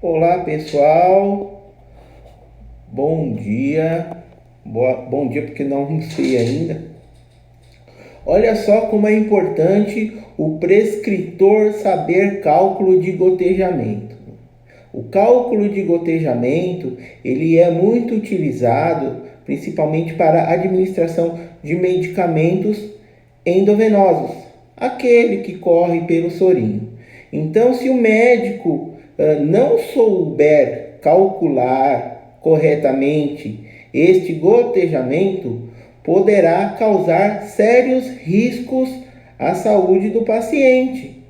Olá pessoal, bom dia, bom dia porque não almocei ainda. Olha só como é importante o prescritor saber cálculo de gotejamento. O cálculo de gotejamento ele é muito utilizado principalmente para a administração de medicamentos endovenosos, aquele que corre pelo sorinho. Então, se o médico não souber calcular corretamente este gotejamento, poderá causar sérios riscos à saúde do paciente,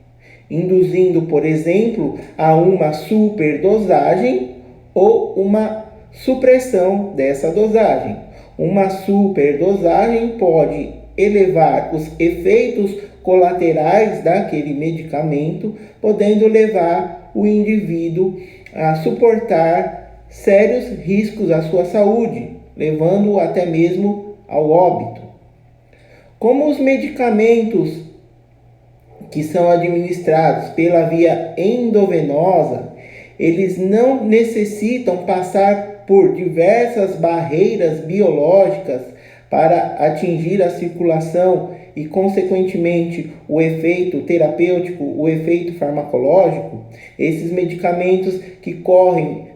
induzindo, por exemplo, a uma superdosagem ou uma supressão dessa dosagem. Uma superdosagem pode elevar os efeitos colaterais daquele medicamento, podendo levar o indivíduo a suportar sérios riscos à sua saúde, levando-o até mesmo ao óbito. Como os medicamentos que são administrados pela via endovenosa, eles não necessitam passar por diversas barreiras biológicas para atingir a circulação e, consequentemente, o efeito terapêutico, o efeito farmacológico. Esses medicamentos que correm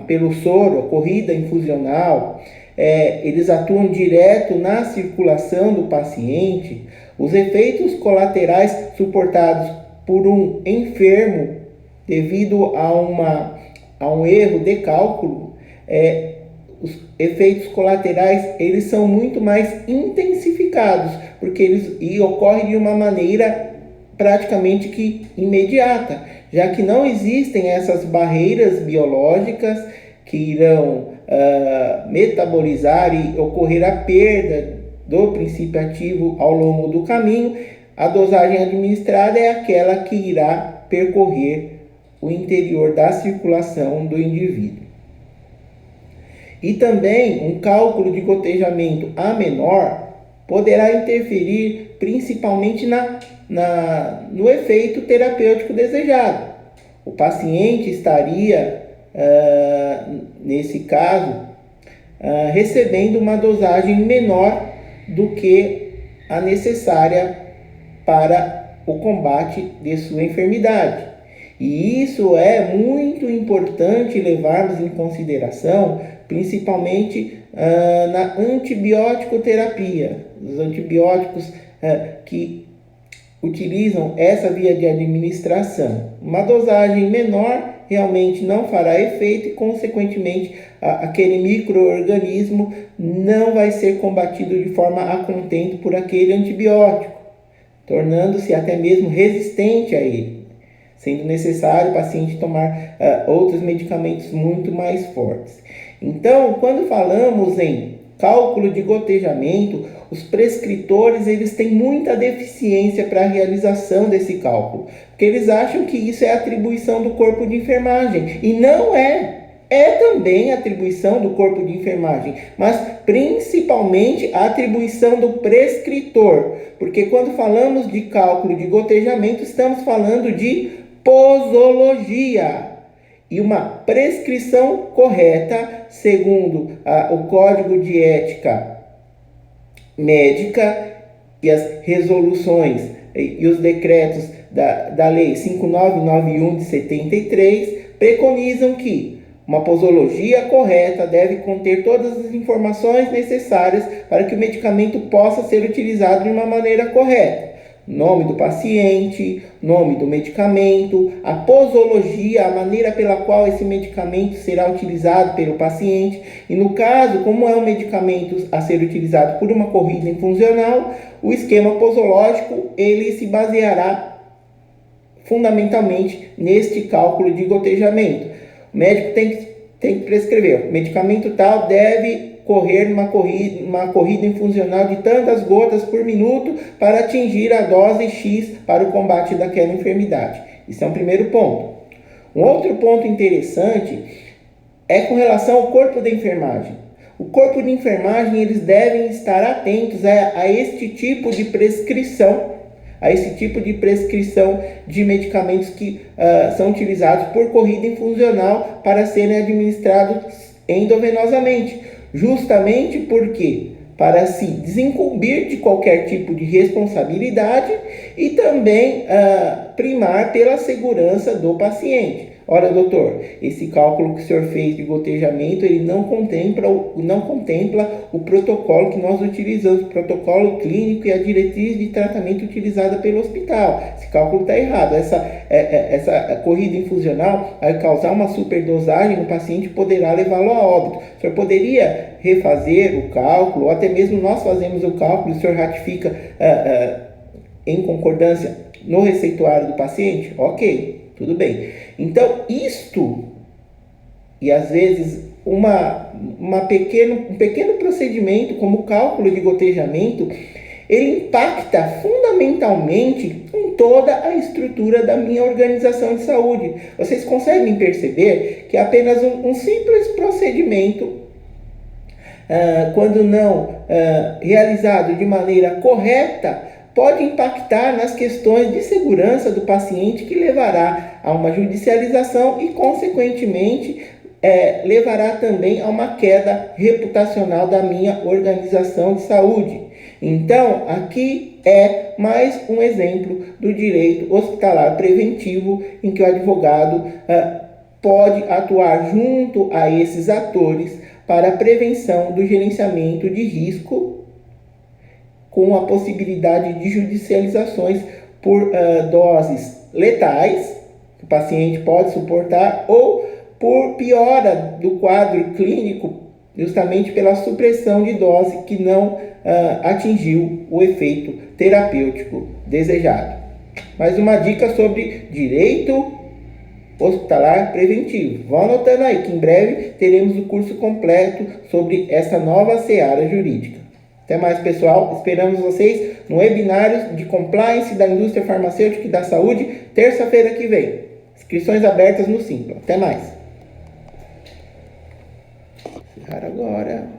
pelo soro, a corrida infusional, eles atuam direto na circulação do paciente. Os efeitos colaterais suportados por um enfermo devido a um erro de cálculo, os efeitos colaterais eles são muito mais intensificados, porque eles ocorrem de uma maneira praticamente que imediata, já que não existem essas barreiras biológicas que irão metabolizar e ocorrer a perda do princípio ativo ao longo do caminho. A dosagem administrada é aquela que irá percorrer o interior da circulação do indivíduo. E também um cálculo de gotejamento a menor poderá interferir principalmente no efeito terapêutico desejado. O paciente estaria, nesse caso, recebendo uma dosagem menor do que a necessária para o combate de sua enfermidade. E isso é muito importante levarmos em consideração, principalmente na antibiótico terapia. Os antibióticos que utilizam essa via de administração. Uma dosagem menor realmente não fará efeito e, consequentemente, aquele micro-organismo não vai ser combatido de forma a contento por aquele antibiótico, tornando-se até mesmo resistente a ele, sendo necessário o paciente tomar outros medicamentos muito mais fortes. Então, quando falamos em cálculo de gotejamento, os prescritores eles têm muita deficiência para a realização desse cálculo, porque eles acham que isso é atribuição do corpo de enfermagem, e não é. É também atribuição do corpo de enfermagem, mas principalmente a atribuição do prescritor, porque quando falamos de cálculo de gotejamento, estamos falando de posologia. E uma prescrição correta, segundo o Código de Ética Médica e as resoluções e os decretos da Lei 5991 de 73, preconizam que uma posologia correta deve conter todas as informações necessárias para que o medicamento possa ser utilizado de uma maneira correta. Nome do paciente, nome do medicamento, a posologia, a maneira pela qual esse medicamento será utilizado pelo paciente. E no caso, como é um medicamento a ser utilizado por uma corrida infusional, o esquema posológico ele se baseará fundamentalmente neste cálculo de gotejamento. O médico tem que prescrever, o medicamento tal deve correr uma corrida infusional de tantas gotas por minuto para atingir a dose X para o combate daquela enfermidade. Isso é um primeiro ponto. Um outro ponto interessante é com relação ao corpo de enfermagem. O corpo de enfermagem eles devem estar atentos a este tipo de prescrição a esse tipo de prescrição de medicamentos que são utilizados por corrida infusional para serem administrados endovenosamente, justamente porque para se desincumbir de qualquer tipo de responsabilidade e também primar pela segurança do paciente. Ora, doutor, esse cálculo que o senhor fez de gotejamento, ele não contempla o protocolo que nós utilizamos, o protocolo clínico e a diretriz de tratamento utilizada pelo hospital. Esse cálculo está errado. Essa corrida infusional vai causar uma superdosagem no paciente, poderá levá-lo a óbito. O senhor poderia refazer o cálculo, ou até mesmo nós fazemos o cálculo, o senhor ratifica em concordância no receituário do paciente? Ok. Tudo bem. Então, isto, e às vezes um pequeno procedimento como o cálculo de gotejamento, ele impacta fundamentalmente em toda a estrutura da minha organização de saúde. Vocês conseguem perceber que apenas um simples procedimento, quando não realizado de maneira correta, pode impactar nas questões de segurança do paciente, que levará a uma judicialização e, consequentemente, levará também a uma queda reputacional da minha organização de saúde. Então, aqui é mais um exemplo do direito hospitalar preventivo, em que o advogado pode atuar junto a esses atores para a prevenção do gerenciamento de risco, com a possibilidade de judicializações por doses letais, que o paciente pode suportar, ou por piora do quadro clínico, justamente pela supressão de dose que não atingiu o efeito terapêutico desejado. Mais uma dica sobre direito hospitalar preventivo. Vão anotando aí que em breve teremos o curso completo sobre essa nova seara jurídica. Até mais, pessoal. Esperamos vocês no webinário de compliance da indústria farmacêutica e da saúde, terça-feira que vem. Inscrições abertas no Simpla. Até mais. Encerrar agora.